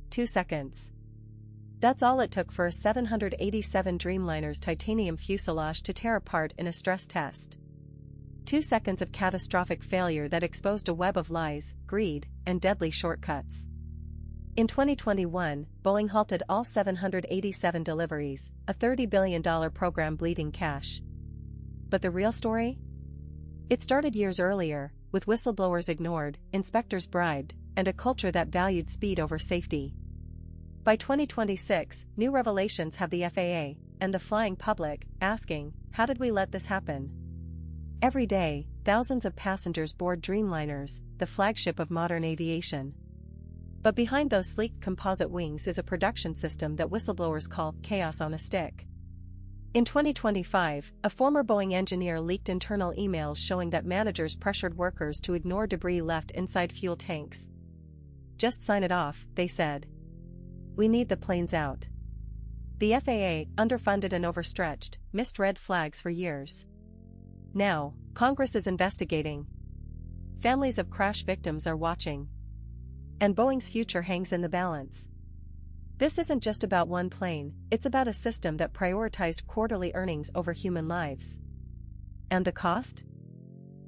2 seconds. That's all it took for a 787 Dreamliner's titanium fuselage to tear apart in a stress test. 2 seconds of catastrophic failure that exposed a web of lies, greed, and deadly shortcuts. In 2021, Boeing halted all 787 deliveries, a $30 billion program bleeding cash. But the real story? It started years earlier, with whistleblowers ignored, inspectors bribed, and a culture that valued speed over safety. By 2026, new revelations have the FAA and the flying public asking, how did we let this happen? Every day, thousands of passengers board Dreamliners, the flagship of modern aviation. But behind those sleek composite wings is a production system that whistleblowers call chaos on a stick. In 2025, a former Boeing engineer leaked internal emails showing that managers pressured workers to ignore debris left inside fuel tanks. Just sign it off, they said. We need the planes out. The FAA, underfunded and overstretched, missed red flags for years. Now, Congress is investigating. Families of crash victims are watching. And Boeing's future hangs in the balance. This isn't just about one plane, it's about a system that prioritized quarterly earnings over human lives. And the cost?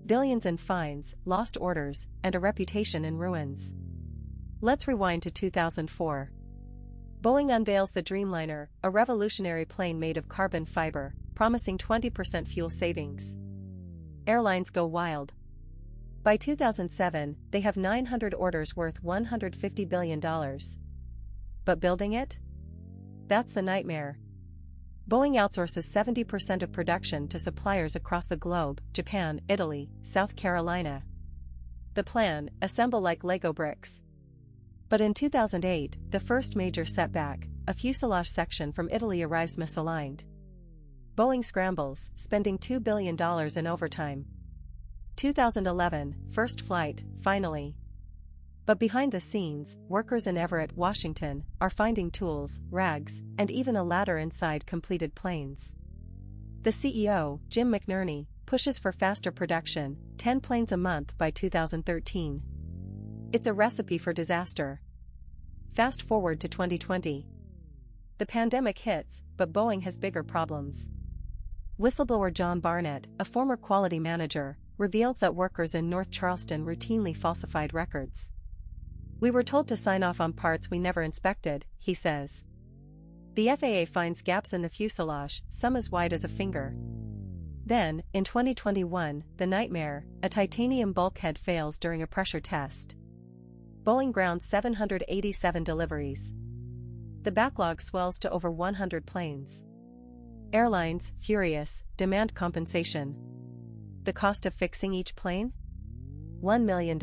Billions in fines, lost orders, and a reputation in ruins. Let's rewind to 2004. Boeing unveils the Dreamliner, a revolutionary plane made of carbon fiber, promising 20% fuel savings. Airlines go wild. By 2007, they have 900 orders worth $150 billion. But building it? That's the nightmare. Boeing outsources 70% of production to suppliers across the globe: Japan, Italy, South Carolina. The plan: assemble like Lego bricks. But in 2008, the first major setback, a fuselage section from Italy arrives misaligned. Boeing scrambles, spending $2 billion in overtime. 2011, first flight, finally. But behind the scenes, workers in Everett, Washington, are finding tools, rags, and even a ladder inside completed planes. The CEO, Jim McNerney, pushes for faster production, 10 planes a month by 2013. It's a recipe for disaster. Fast forward to 2020. The pandemic hits, but Boeing has bigger problems. Whistleblower John Barnett, a former quality manager, reveals that workers in North Charleston routinely falsified records. We were told to sign off on parts we never inspected, he says. The FAA finds gaps in the fuselage, some as wide as a finger. Then, in 2021, the nightmare: a titanium bulkhead fails during a pressure test. Boeing grounds 787 deliveries. The backlog swells to over 100 planes. Airlines, furious, demand compensation. The cost of fixing each plane? $1 million.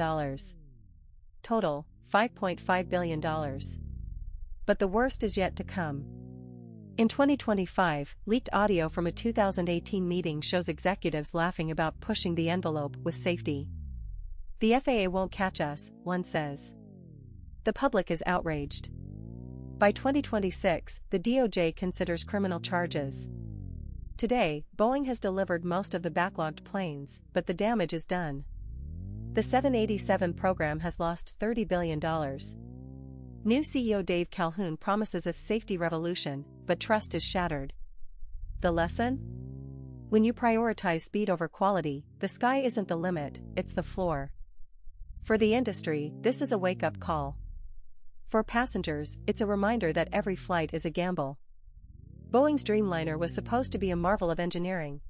Total, $5.5 billion. But the worst is yet to come. In 2025, leaked audio from a 2018 meeting shows executives laughing about pushing the envelope with safety. The FAA won't catch us, one says. The public is outraged. By 2026, the DOJ considers criminal charges. Today, Boeing has delivered most of the backlogged planes, but the damage is done. The 787 program has lost $30 billion. New CEO Dave Calhoun promises a safety revolution, but trust is shattered. The lesson? When you prioritize speed over quality, the sky isn't the limit, it's the floor. For the industry, this is a wake-up call. For passengers, it's a reminder that every flight is a gamble. Boeing's Dreamliner was supposed to be a marvel of engineering.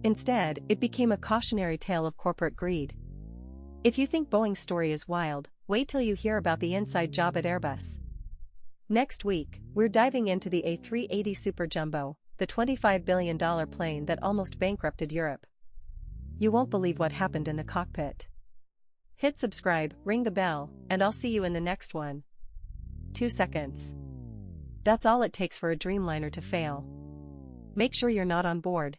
Instead, it became a cautionary tale of corporate greed. If you think Boeing's story is wild, wait till you hear about the inside job at Airbus. Next week, we're diving into the A380 Super Jumbo, the $25 billion plane that almost bankrupted Europe. You won't believe what happened in the cockpit. Hit subscribe, ring the bell, and I'll see you in the next one. 2 seconds. That's all it takes for a Dreamliner to fail. Make sure you're not on board.